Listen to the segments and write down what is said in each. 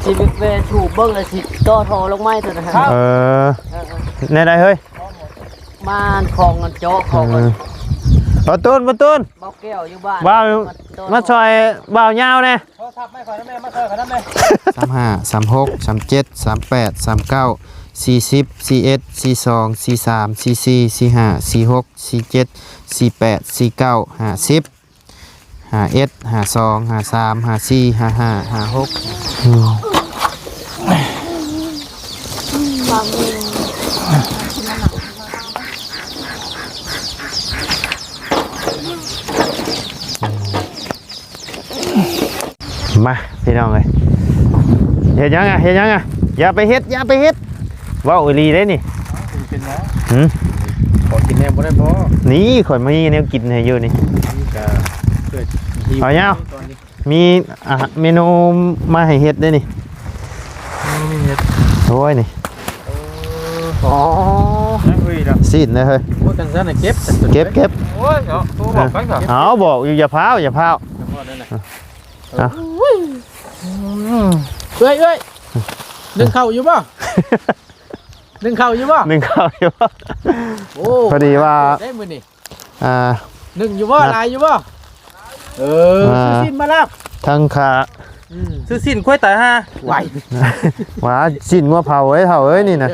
สิเวชูเบิ้งเลยสิต่อทอลงไม้ตัวนะครับในใดเฮ้ยมาคลองกันโจ๊กคลองกันประตูนเบาแก้วอยู่บ้านบ่าวมาซอยบ่าวยาวแน่โทรศัพท์ไม่ขอนะแม่มาซอยขอนะแม่35 36 37 39 40 41 42 43 44 45 46 47 48 49 50 51 52 53 54 55 56มาพี่น้องเลยเฮ็ดยังอ่ะอย่าไปเฮ็ดว้าวอีหลีได้นี่เป็นนะขอกินแน่บ่ได้พอนี่ข่อยมีแนวกินให้อยู่นี่เอาเนาะมีเมนูมาให้เฮ็ดได้นี่โอ้ยนี่อ๋อซีดเลยเฮ้ยโอ้จังซั่นน่ะเก็บโอ้ยเนาะโทรบอกไปก่อนบอกอย่าพาวเอ้ยนึ่งข้าวอยู่ป่ะนึ่งข้าวอยู่ป่ะโอ้พอดีว่าได้มื้อนี่นึ่งอยู่ป่ะลายอยู่ป่ะซื้อสิ้นมาแล้วทั้งขาซื้อสิ้นค่อยตายฮะไหวว่าสิ้นงัวเผาเอ้ยนี่นะ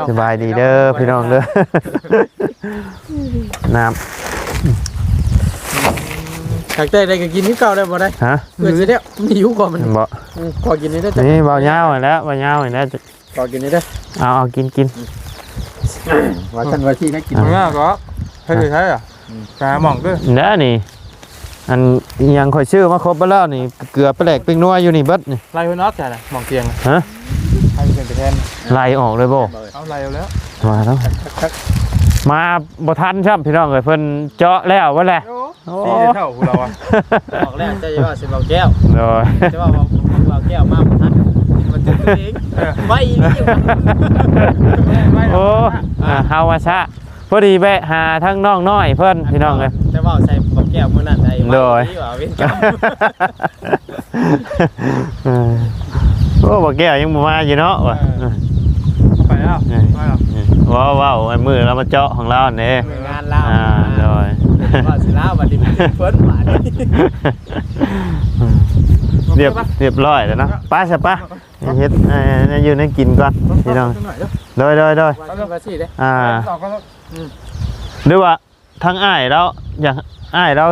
สบายดีเด้อพี่น้องเด้อน้ำถักได้ได้ก็กินนี่เก่าได้บ่ได้ฮะเพื่อจะได้มีหิวก่อนมันบ่ขอกินนี่ได้จ้ะนี่เบาเงาแล้วขอกินนี่ได้เอากินว่าฉันว่าที่ได้กินง่ายก็ให้ดูใช่อ่ะกาหม่องด้วยแล้วนี่อันยังค่อยชื่อมาครบไปแล้วนี่เกลือแปลกปิ้งนัวอยู่นี่เบิดนี่ไล่เพิ่นออกจ้ะหม่องเตียงฮะให้เป็นไปแทนไล่ออกเลยบ่เอาไล่เอาแล้วมาแล้วมาบ่ทันครับพี่น้องเอ้ยเพิ่นเจาะแล้วว่าแหละตีเท่าพวกเราอ่ะออกแล้วจะว่าสิเบาแก้วโดยจะว่าเบาแก้วมากบ่ทันมันจะตัวเองไม่โอ้เฮาว่าซะพอดีแวะหาทั้งน้องน้อยเพิ่นพี่น้องเอ้ยจะว่าใส่เบาแก้วมื้อนั้นได้โดยโอ้บ่แก้วยังบ่มาอยู่เนาะว่ะไปแล้วว้าวไอ้มือเรามาเจาะของเราเนี่ยงานเราโดยว่าสิลาวันนี้เฟิร์นหวานเรียบร้อยแล้วนะป้าใช่ปะเฮ็ดยืนให้กินก่อนพี่น้องโดยหรือว่าทั้งอ้ายแล้วอย่างอ้ายเรา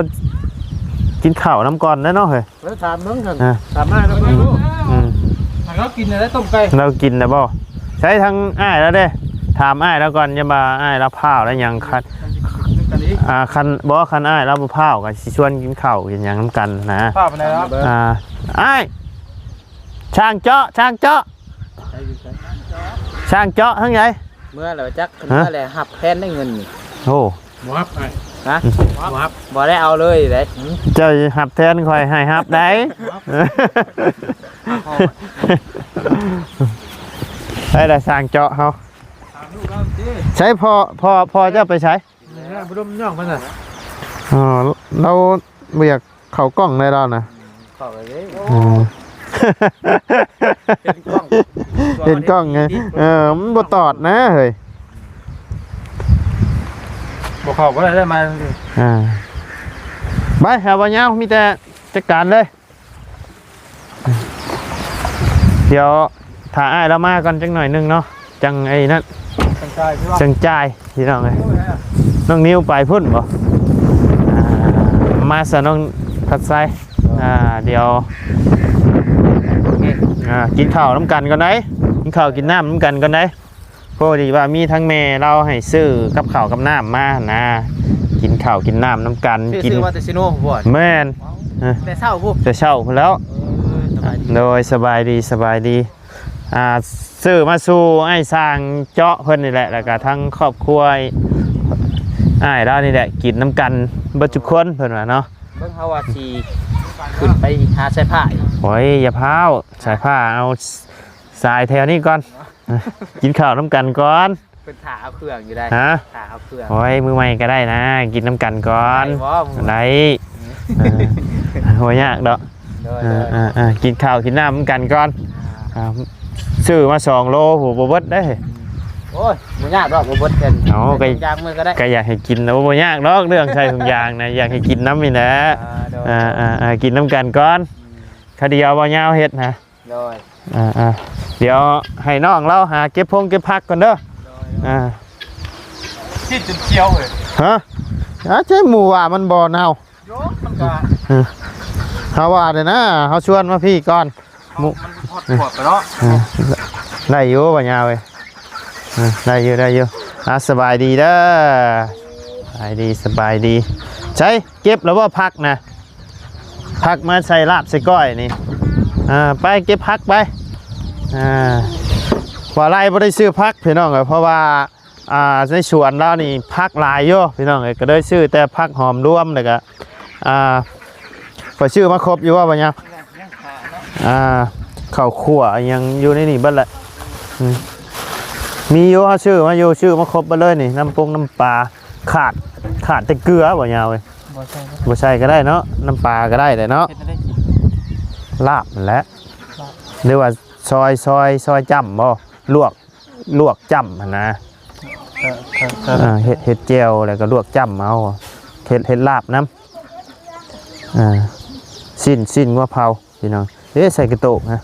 กินข้าวน้ำก่อนได้เนาะเฮ้ยแล้วถามน้องกันถามอ้ายแล้วก็เรากินอะไรต้มไก่เรากินนะบ่ใช้ทั้งอ้ายแล้วเด้ถามอ้ายแล้วก่อนจะมาอ้ายแล้วพาวแล้วยังคันบอกคันอ้ายแล้วมาพาวกันสิชวนกินข้าวกินอย่างน้ำกันนะพาวไปไหนแล้วอ้ายช่างเจาะทั้งใหญ่เมื่อเราจักเมื่อไรหับแทนได้เงินนี่โอ้หับนะบ่ได้เอาเลยเลยเจ้าหับแทนคอยให้หับได้ให้ได้สร้างเจาะเขาใช้พอเจ้าไปใช้บุรุษย่องมันน่ะเราไม่อยากเข่ากล้องในเรานะเข้าเลยเห็นกล้องไงมันบ่ตอดนะเฮ้ยบ่เข้าก็ได้มาไปหาบ่ยาวมีแต่จัดการเลยเดี๋ยวถ่าอ้ายเรามาก่อนจังหน่อยนึงเนาะจังไอ้นั่นจังจ่ายพี่น้องเลยน้องนิ้วไปพุ่นบ่มาซะน้องผัดไส้เดี๋ยวกินข้าวน้ำกันก่อนได้กินข้าวกินน้ำน้ำกันก่อนได้พอดีว่ามีทั้งแม่เราให้ซื้อกับข้าวกับน้ำมานะกินข้าวกินน้ำน้ำกันกินว่าแต่ซิโน่บ่แม่นแต่เช้าแล้วโดยสบายดีซื้อมาสู่ไอ้สร้างเจาะเพิ่นนี่แหละแล้วก็ทั้งครอบครัวไอ้เรานี่แหละกินน้ำกันบัดทุกคนเพิ่นว่าเนาะเพิ่นเฮาว่าสิขึ้นไปหาสายผ้าโอ้ยอย่าพาวสายผ้าเอาสายแถวนี้ก่อนกินข้าวน้ำกันก่อนเป็นถาเอาเครื่องอยู่ได้ถาเอาเครื่องโอ้ยมือใหม่ก็ได้นะกินน้ำกันก่อนได้หัวยากดอกกินข้าวกินน้ำกันก่อน ซื้อมา2โลโหบ่เบิดได้ โอ้ยบ่ยากดอกบ่เบิดกัน เอาก็ ยางมือก็ได้ ก็อยากให้กินแล้วบ่ยากดอกเรื่องใส่ถุงยางนะอยากให้กินน้ำนี่แหละกินน้ำกันก่อนคดีเอาบ่ยาวเฮ็ดนะ โดย เดี๋ยวให้น้องเราหาเก็บผักก่อนเด้อที่จุดเขียวเลย ฮะใช่หมู่ว่ามันบ่เน่า โยมมันก็ เฮาว่าเด้อนะเฮาชวนมาพี่ก่อนหมู่ มันพอดปวดไปเนาะ ได้อยู่บ่ยาวเว้ยได้อยู่สบายดีเด้อสบายดีใช่เก็บแล้วบ่ผักนะผักมาใส่ลาบใส่ก้อยนี่ไปเก็บผักไปว่าไรบ่ได้ซื้อผักพี่น้องเอ้ยเพราะว่าในสวนเรานี่ผักหลายอยู่พี่น้องเอ้ยก็ได้ซื้อแต่ผักหอมรวมแล้วก็ก็ชื่อมาครบอยู่ว่าบ่ยังข้าวคั่วยังอยู่ในนี่เบิดแหละมีอยู่ชื่อมาอยู่ชื่อมาครบไปเลยนี่น้ำปลาขาดแต่เกลือบ่ยาวเว้ยบ่ใช่ก็ได้เนาะน้ำปลาก็ได้แต่เนาะลาบนั่นแหละหรือว่าซอยจ้ำบ่ลวกจ้ำหั่นนะเฮ็ดเจียวแล้วก็ลวกจ้ำเอาเฮ็ดลาบน้ำสิ้นงัวเผาพี่น้องใส่กระโตกนะ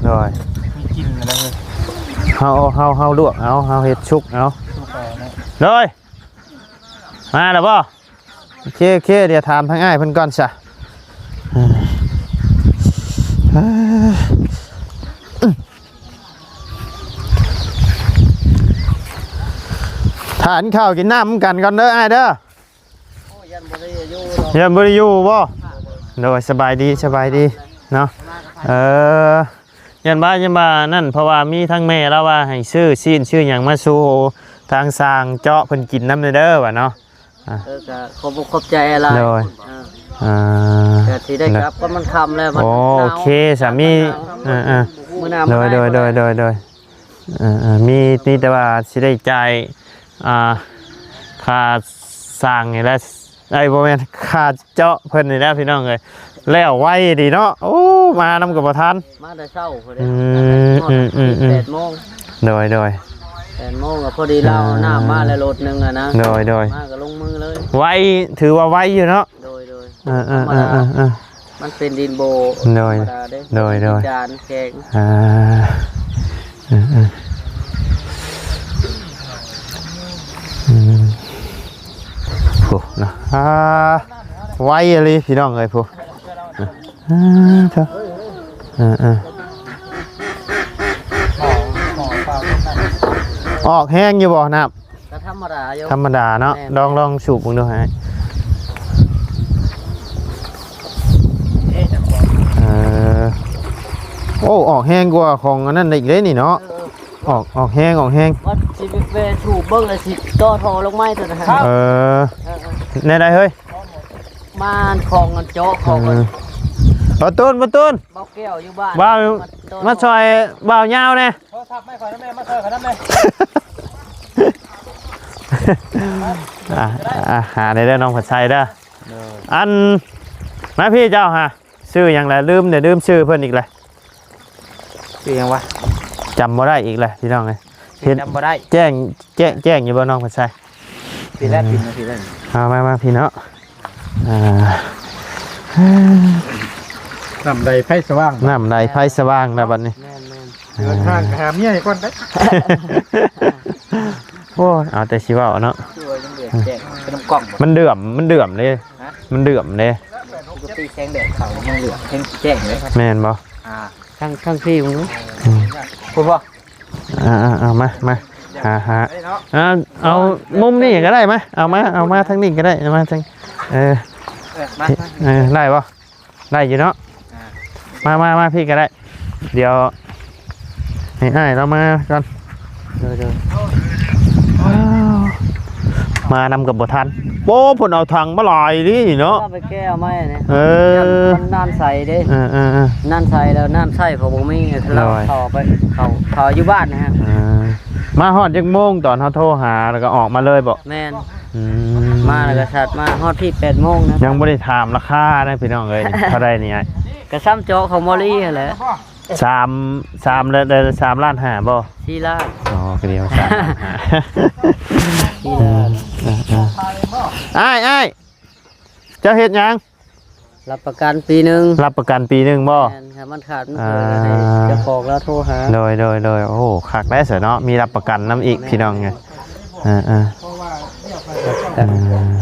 rồi มีกินอะไรเลย เฮาลวกเอาเฮาเฮ็ดชุกเอาเลยมาแล้วบ่โอเคเดี๋ยวถามทางอ้ายเพิ่นก่อนซะทานข้าวกินน้ำกันก่อนเด้ออ้ายเด้อยันบ่ได้อยู่บ่โดยสบายดีเนาะยันบ้านั่นเพราะว่ามีทั้งแม่แล้วว่าให้ชื่ออย่างมาสู่ทางสร้างเจาะเพิ่นกินน้ำเด้อว่ะเนาะก็ขอบใจอะไรโดยแต่ที่ได้ครับก็มันคำแล้วมันโอเคสามีโดยมีแต่ว่าสิได้จ่ายค่าสร้างนี่แหละบ่แม่นค่าเจาะเพิ่นนี่แหละพี่น้องเอ้ยแล้วไว้ดีเนาะโอ้มานำกับประธานมาแต่เช้าพอดี8 โมงโดย8 โมงก็พอดีเราหน้ามาแล้วรถนึงนะโดยมาก็ลงมือเลยไว้ถือว่าไว้อยู่เนาะโดยมันเป็นดินโบโดยจานแกงโอ้นะไว้เลยพี่น้องเลยพูเถอะออกแห้งอยู่บ่นับธรรมดาอยู่ธรรมดาเนาะลองสูบมึงดูฮะโอ้ออกแห้งกว่าของอันนั้นอีกเลยนี่เนาะออกแห้งว่าสิไปถูกเบิ้งเลยสิต่อทอลงไม้ตัวนะฮะในใดเฮ้ยมาคลองกันโจ๊กคลองกันบ่ตูนเบาแก้วอยู่บ้านบ่าวมาซอยบ่าวยาวแน่โทรศัพท์ไม่ขอน้ำแม่มาซอยขอน้ำแม่หาได้น้องผัดไทยเด้ออันมาพี่เจ้าฮะชื่ออย่างไรลืมชื่อเพิ่นอีกเลยชื่อยังวะจำบ่ได้อีกเลยพี่น้องเลยจำบ่ได้แจ้งอยู่บ่น้องผัดไทยพี่แรกมาพี่เนาะน้ำใดไฟสว่างแล้วบัดนี้เดินทางหาเมียก่อนได้โอ้เอาแต่ชีวะเนาะมันเดือมเลยมันเดือมเลยตีแสงแดดเขามันเหลือแจ้งเลยแม่นบ่ข้างที่มึงพูดป่ะเอามาเอามุมนี่ก็ได้ไหมเอามาทางนี้ก็ได้มาทางได้ป่ะได้อยู่เนาะมาพี่ก็ได้เดี๋ยวให้เรามาก่อนมานำกับบทันโป้ผลเอาถังมาลอยดิเนาะไปแก้วไม่เนี่ยมันน้ำใสดิน้ำใสแล้วน้ำใสของผมมีเราต่อไปเขาอยู่บ้านนะฮะมาหอดยังโมงตอนเขาโทรหาแล้วก็ออกมาเลยบอกแม่น มาแล้วก็ชัดมาฮอดที่8 โมงนะ ยังบ่ได้ถามราคานะพี่น้องเอ้ยเท่าใดนี่ไอ้ ก็ซ้ำเจาะของมอลี่นั่นแหละ 3เลย3ล้าน5บ่ 4 ล้าน อ๋อก็เดียว3ล้าน5 4 ล้าน อ้ายเจ้าเฮ็ดหยัง รับประกันปีหนึง รับประกันปีหนึงบ่ แม่นครับมันขาดมันเกิดให้เจ้าของแล้วโทรหา โดยโอ้โหคักได้เสียเนาะมีรับประกันน้ำอีกพี่น้องไง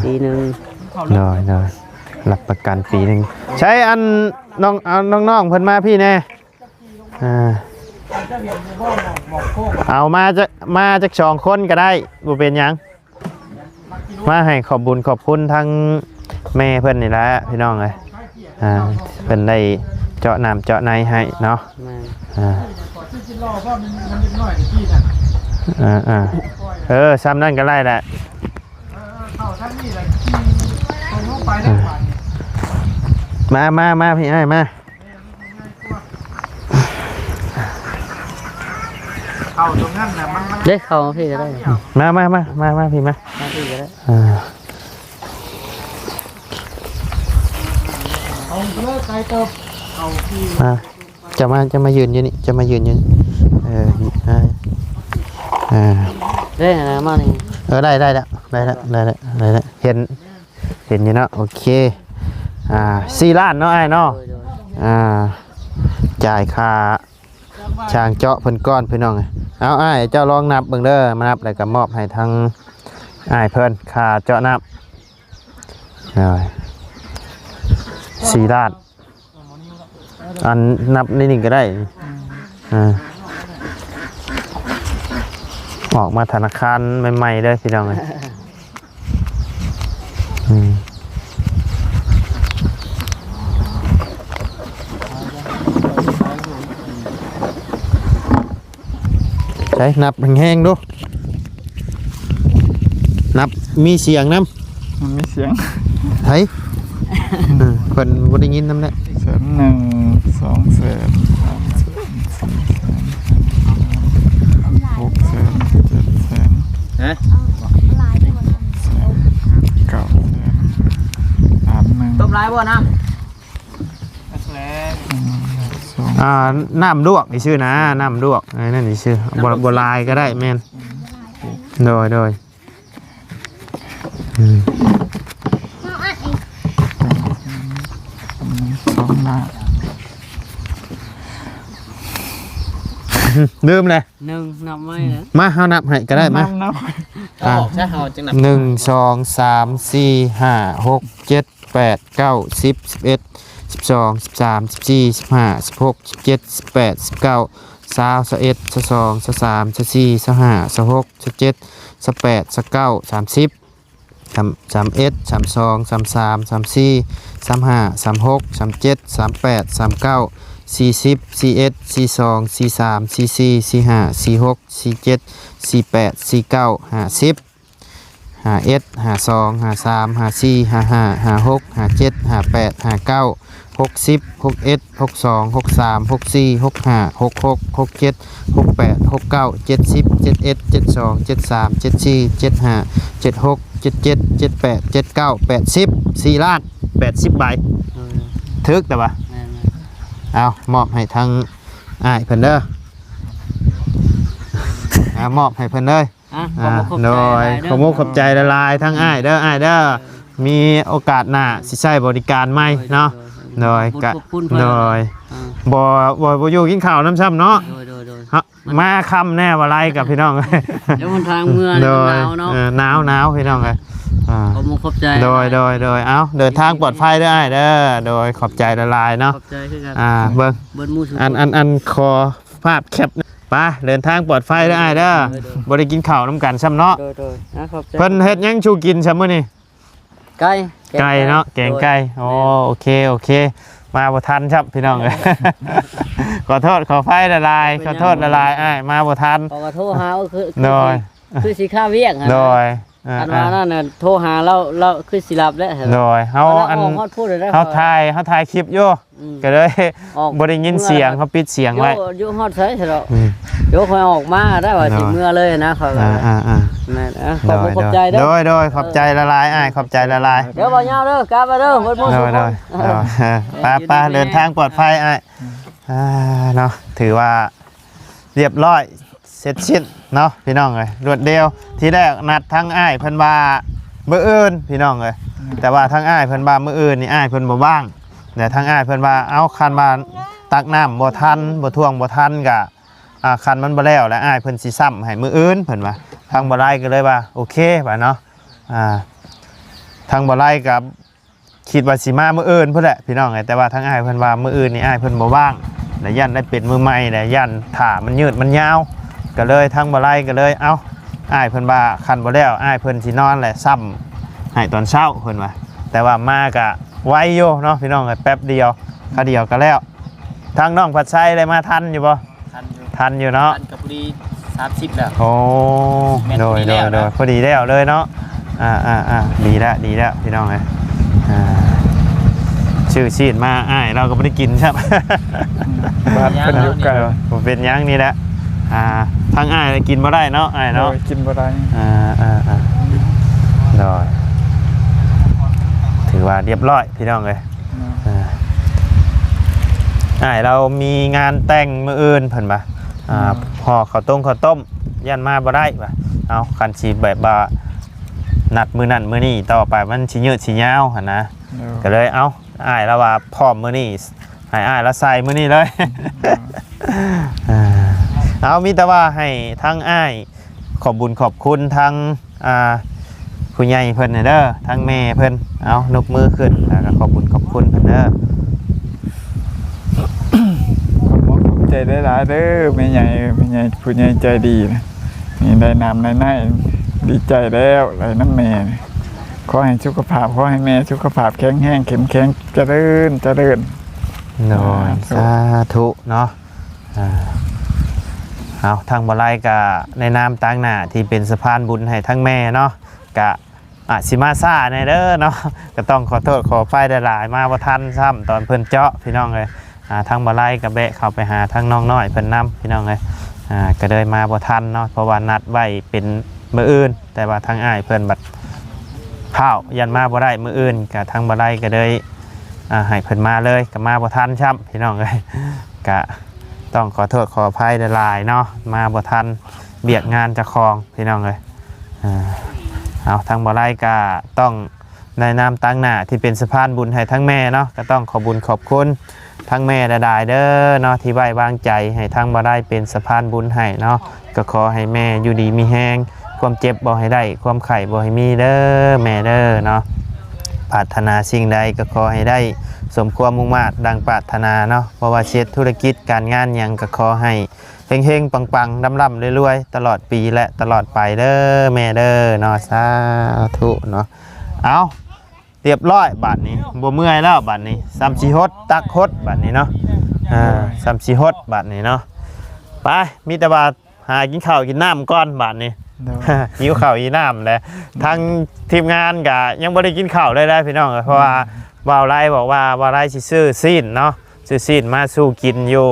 ปีหนึง โดยรับประกันปีหนึงใช้อันน้องเพิ่นมาพี่แน่เอามาจาก2 คนก็ได้บ่เป็นหยังมาให้ขอบบุญขอบคุณทั้งแม่เพิ่นนี่แหละพี่น้องเอ้ยเพิ่นได้เจาะน้ำเจาะในให้เนาะ แม่น ซ้ำนั่นก็ไล่แหละมาพี่ไอ้มา เข้าตรงนั้นน่ะมัน ได้เข้าพี่ก็ได้ มาพี่มา พี่ก็ได้ เอาเลิกไกลเติบเอาที่ จะมายืนอยู่นี่จะมายืนอยู่ได้นะมานี่ ได้แล้วเห็นอยู่เนาะโอเค4 ล้านเนาะไอ้เนาะจ่ายค่าช่างเจาะเพิ่นก้อนพี่น้องเอาไอ้เจ้าลองนับเบิ่งเด้อมานับแล้วก็มอบให้ทั้งไอ้เพิ่นค่าเจาะน้ำ4 ล้านอันนับนี่ก็ได้ออกมาธนาคารใหม่ๆเลยพี่น้องเลยใช่นับแห้งๆดูนับมีเสียงน้ำมันมีเสียง เฮ้ยคนบ่ได้ยินน้ำเนี่ย1 2 3 6 7 9 ตบลายบ่น้ำ น้ำลวกนี่ชื่อนะน้ำลวกไอ้นั่นนี่ชื่อบัวลายก็ได้แม่นโดยลืมเลย1นับไว้นะ มาเฮานับให้ก็ได้มาใช่เฮาจังนับ1 2 3 4 5 6 7 8 9 10 11 12 13 14 15 16 17 18 19 20 21 22 23 24 25 26 27 28 29 30 31 32 33 34 35 36 37 38 39 40 41 42 43 44 45 46 47 48 49 50 51 52 53 54 55 56 57 58 59 60 61 62 63 64 65 66 67 68 69 70 71 72 73 74 75 76 77 78 79 80 4 ล้าน80 ใบทึกแต่ว่าเอามอบให้ทั้งอ้ายเพิ่นเด้อมอบให้เพิ่นเลยโดยขอมุกขอบใจละลายทั้งอ้ายเด้อมีโอกาสหน้าสิใช้บริการใหม่เนาะโดยบ่อยู่กินข้าวน้ำซ้ำเนาะมาคำแน่ว่าไรกับพี่น้องเดี๋ยวมันทางเมื่อหนาวหนาวพี่น้องเลยขอมุกขอบใจโดยเอาเดินทางปลอดภัยได้เด้อโดยขอบใจละลายเนาะขอบใจคือกันเบิ้งอันคอภาพแคปไปเดินทางปลอดภัยได้เด้อบริกินข้าวน้ำกันซ้ำเนาะเพิ่นเฮ็ดยังชูกินซ้ำมื้อนี่ไก่เนาะแกงไก่โอเคมาบ่ทันครับพี่น้องเลยขอโทษขอไฟละลายขอโทษละลายมาบ่ทันขอโทษหาคือสีข้าเวียงโดย อันว่านั่นน่ะโทรหาเราคือสิรับแล้ว โดยเฮาอัน เฮาถ่ายคลิปอยู่ก็เลยบ่ได้ยินเสียงเขาปิดเสียงไว้ อยู่ฮอดไสเถอะเดี๋ยวค่อยออกมาได้ว่าสิเมื่อเลยนะเขาก็แม่นขอบใจเด้อโดยขอบใจละลายอ้ายขอบใจละลาย เดี๋ยวบ่ยาวเด้อกลับมาเด้อเพิ่นบ่สุข โดยไปเดินทางปลอดภัยอ้ายเนาะถือว่าเรียบร้อยเสร็จสิ้นเนาะพี่น้องเอ้ยรวดเดียวที่แรกนัดทั้งอ้ายเพิ่นว่ามื้ออื่นพี่น้องเอ้ยแต่ว่าทั้งอ้ายเพิ่นว่ามื้ออื่นนี่อ้ายเพิ่นบ่ว่างแต่ทั้งอ้ายเพิ่นว่าเอาคันมาตักน้ำบ่ทันบ่ท่วงบ่ทันก็คันมันบ่แล้วแล้วอ้ายเพิ่นสิซ้ำให้มื้ออื่นเพิ่นว่าทางบ่ไล่ก็เลยว่าโอเคว่าเนาะทางบ่ไล่กับคิดว่าสิมามื้ออื่นพุ่นแหละพี่น้องเอ้ยแต่ว่าทั้งอ้ายเพิ่นว่ามื้ออื่นนี่อ้ายเพิ่นบ่ว่างและยันได้เป็นมือใหม่และยันถ่ามันยืดมันยาวก็เลยทั้งบ่ไล่ก็เลยเอาอ้ายเพิ่นว่าคันบ่แล้วอ้ายเพิ่นสินอนแหละซ้ำให้ตอนเช้าเพิ่นว่าแต่ว่ามาก็ไวอยู่เนาะพี่น้องแป๊บเดียวค่าเดียวก็แล้วทางน้องผัดไส้ได้มาทันอยู่บ่ทันอยู่เนาะทันกับพอดี30แล้วโอ้โดยพอดีแล้วเลยเนาะดีแล้วพี่น้องเอ้ยชื่อชีดมาอ้ายเราก็ไม่ได้กินใช่ไหมบ้านเป็นยุคเก่าผมเป็นยังนี่แหละทั้งอ้ายกินบ่ได้เนาะอ้ายเนาะกินบ่ได้โดยถือว่าเรียบร้อยพี่น้องเลยอ้ายเรามีงานแต่งมื้ออื่นเพิ่นป่ะห่อข้าวต้มยันมาบ่ได้ป่ะเอาคันสิแบบว่านัดมื้อนั้นมื้อนี้ต่อไปมันสิยืดสิยาวหั่นนะก็เลยเอาอ้ายแล้วว่าพร้อมมื้อนี้ให้อ้ายแล้วใส่มื้อนี้เลยเอามีแต่ว่าให้ทั้งอ้ายขอบบุญขอบคุณทั้งผู้ใหญ่เพิ่นเด้อทั้งแม่เพิ่นเอานกมือขึ้นแล้วก็ขอบบุญขอบคุณเพิ่นเด้อใจได้หลายเด้อแม่ใหญ่ผู้ใหญ่ใจดีนี่ได้นำในดีใจแล้วไรน้ำแม่ขอให้สุขภาพขอให้แม่สุขภาพแข็งแรงเข้มแข็งเจริญโน้ยสาธุเนาะเอาทางบ่ไล่กะในนามต่างหน้าที่เป็นสะพานบุญให้ทั้งแม่เนาะกะสิมาซ่าในเด้อเนาะก็ต้องขอโทษขอไฟได้หลายมาบ่ทันซ้ำตอนเพิ่นเจาะพี่น้องเลยทางบ่ไล่กะแบะเข้าไปหาทางน้องน้อยเพิ่นนํพี่น้องเลยก็เลยมาบ่ทันเนาะเพราะว่านัดไว้เป็นมื้ออื่นแต่ว่าทางอ้ายเพิ่นบัดเผายันมาบ่ได้มื้ออื่นกะทางบ่ไล่ก็เลยให้เพิ่นมาเลยก็มาบ่ทันซ้ำพี่น้องเลยกะต้องขอโทษขออภัยหลายเนาะมาบ่ทันเบียดงานจะคลองพี่น้องเลยเอาทางบ่ไล่ก็ต้องในนามตั้งหน้าที่เป็นสะพานบุญให้ทั้งแม่เนาะก็ต้องขอบุญขอบคุณทั้งแม่ได้เด้อเนาะที่ไว้วางใจให้ทางบ่ไล่เป็นสะพานบุญให้เนาะก็ขอให้แม่อยู่ดีมีแห้งความเจ็บบ่ให้ได้ความไข้บ่ให้มีเด้อแม่เด้อเนาะปรารถนาสิ่งใดก็ขอให้ได้สมความมุ่งมั่นดังปรารถนาเนาะเพราะว่าเช็ดธุรกิจการงานยังก็ขอให้เฮงๆปังๆร่ำๆรวยๆตลอดปีและตลอดไปเด้อแม่เด้อเนาะสาธุเนาะเอาเรียบร้อยบัดนี้บ่เมื่อยแล้วบัดนี้ซ้ำสิฮดตักฮดบัดนี้เนาะซ้ำสิฮดบัดนี้เนาะไปมีแต่ว่าหากินข้าวกินน้ำก่อนบัดนี้หิวข้าวหิวน้ำเลยทางทีมงานก็ยังบ่ได้กินข้าวเลยพี่น้องเพราะว่าบ่าวไร่บอกว่าบ่าวไร่สิซื้อซีนเนาะซื้อซีนมาสู้กินอยู่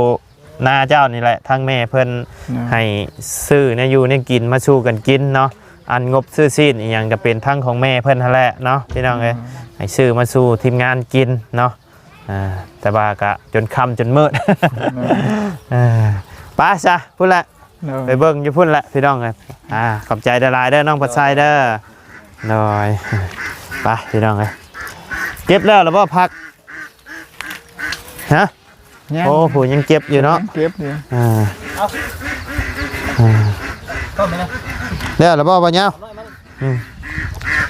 นาเจ้านี่แหละทางแม่เพิ่นให้ซื้อเนี่ยอยู่เนี่ยกินมาสู้กันกินเนาะอันงบซื้อซีนอีกอย่างจะเป็นทั้งของแม่เพิ่นนั่นแหละเนาะพี่น้องเอ้ยให้ซื้อมาสู้ทีมงานกินเนาะแต่ว่าก็จนค่ำจนมืดไปซะพูดละไปเบิ่งอยู่พุ่นละพี่น้องเอ้ยขอบใจหลายๆเด้อน้องปัดไซเด้อหน่อยไปพี่น้องเอ้ยเก็บแล้วหรือว่าพักฮะโอ้ผู้ยังเก็บอยู่เนาะเก็บอยู่แล้วหรือว่าบ่เนาะ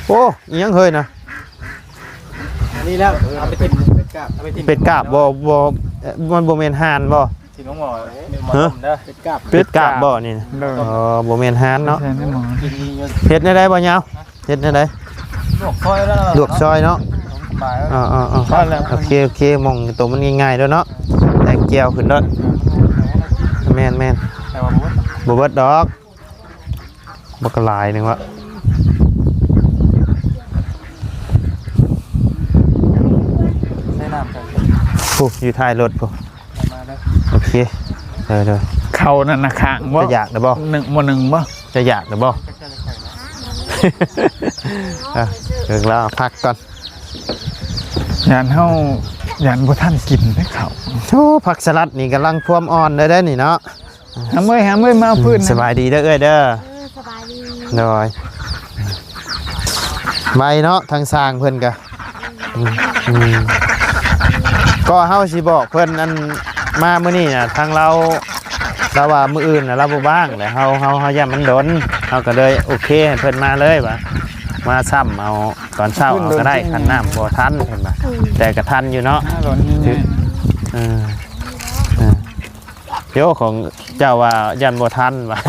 โอ้ยังเคยนะนี่แล้วเอาไปติดเป็ดกาบบ่มันบ่แม่นห่านบ่ที่น้องหมอเป็ดกาบบ่นี่บ่แม่นห่านเนาะเฮ็ดได้บ่เนาะเฮ็ดได้ลวกซอยเนาะโอเคมองตัวมันง่ายๆด้วยเนาะแต่เกี่ยวขึ้นด้วยแม่นบ่เบิดดอกบ่กระลายนึงวะ ปุ๊บอยู่ท้ายรถปุ๊บโอเคเด้อ เขานั่นนะข้างบ่ จะอยากหรือบ่ หนึ่งบ่ จะอยากหรือบ่ เดี๋ยวเราพักก่อน ยันเฮายันบ่ทันกินได้เขา โอ้ผักสลัดนี่กำลังพวมอ่อนเลยได้อนี่เนาะ หาเมื่อยมาเอาพื้น สบายดีเด้อเอ้ยเด้อ สบายดี โดยไว้เนาะทางสร้างเพิ่นก็ก็เฮาสิบอกเพิ่นอันมามื้อนี้น่ะทางเราว่ามื้ออื่นน่ะเราบ่ว่างแต่เฮาย่ามันดนเฮาก็เลยโอเคให้เพิ่นมาเลยว่ามาซ้ำเอาตอนเช้าเอาก็ได้คันน้ำบ่ทันเพิ่นว่าแต่ก็ทันอยู่เนาะ หล่นนี่ เดี๋ยวของเจ้าว่ายันบ่ทันว่า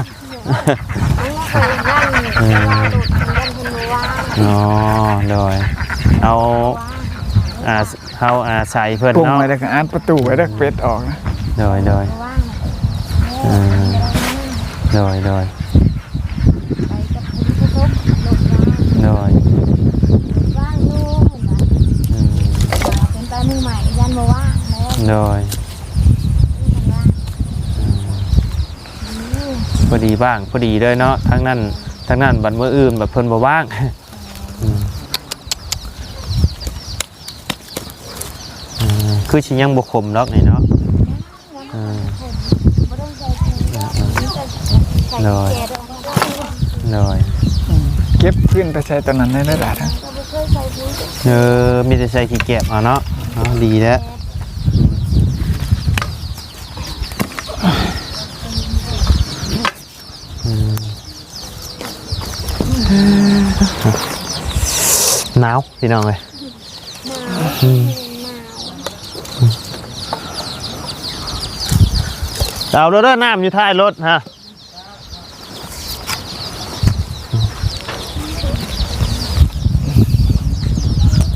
อันนี้เคยย่างว่าโดดกันยันเพิ่นบ่ว่าง อ๋อโดยเอาเฮาใส่เพิ่น ปุ่ง เนาะ ไว้แล้วก็อัดประตูไว้แล้วเป็ดออกนะ โดย บ่ว่าง โดย ไปกับคุณผู้ชมโดดว่าง โดย ว่างอยู่เป็นไปมือใหม่ยันบ่ว่างแม่ โดยพอดีบ้างพอดีเลยเนาะทั้งนั้นบัดมื้ออื่นแบบเพิ่นบ่ว่างคือสิยังบ่ขมดอกนี่เนาะ บ่ต้องใส่ถุงใส่แก่ดอก โดย เก็บพื้นไปใช้ตอนนั้นได้แล้วล่ะ ก็บ่เคยใส่ถุง มีแต่ใส่ขี้เกียจเอาเนาะดีแล้วหนาวพี่น้องเลยเอาเด้อน้ำอยู่ท้ายรถฮะ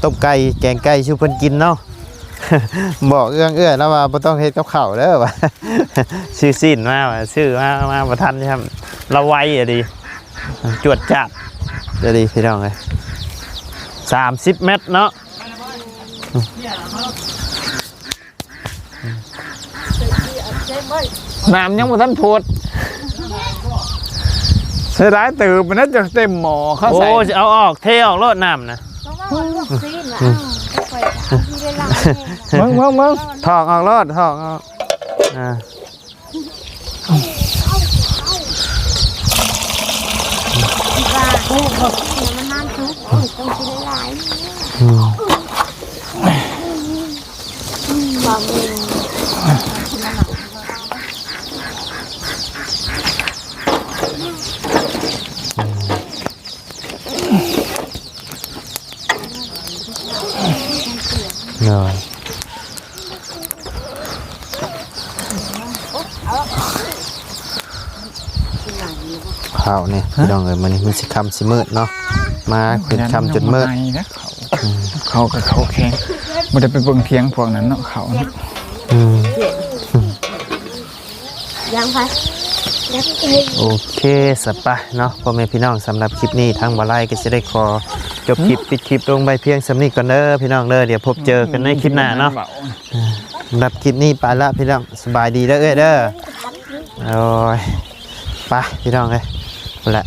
ต้มไก่แกงไก่ชูเพิ่นกินเนาะ บอกเอื้อแล้วว่าบ่ต้องเฮ็ดกับข้าวเด้อว่า ชื่อสิ้นมาว่าชื่อมาบ่ทันครับเราไวอ่ะดิจวดจัดเดี๋ยวดีพี่น้องเลย30 เมตรเนาะ น้ำยังบ่ทันโพดเสียดายตื่นมันน่าจะเต็มหม้อเขา โอ้ ใส่ จะเอาออกเทออกรถน้ำนะ เพราะว่ามันลูกซีนล่ะไปที่ได้ล้างแม่ มึง ถอกออกรถถอกออกว่าอ่าลูกบ่ซีนมันนานทุกต้องสิได้หลายบ่มี เนาะข้าวนี่พี่น้องเอ้ยมันสิค่ำสิมืดเนาะมาเป็นค่ำจนมืด นะเขากับเขาแข็งมันจะไปเบิ่งเทียงพวกนั้นเนาะเขาเนาะ ยังไปยังไป โอเคสัปปะเนาะพ่อแม่พี่น้องสำหรับคลิปนี้ทางบ่ไล่ก็จะได้ขอจบคลิปปิดคลิปลงไปเพียงสำนี้ก่อนเด้อพี่น้องเด้อเดี๋ยวพบเจอกันในคลิปหน้าเนาะสำหรับคลิปนี้ไปละพี่น้องสบายดีเด้อเอ้ยเด้อโอ้ยไปพี่น้องเลยไปละ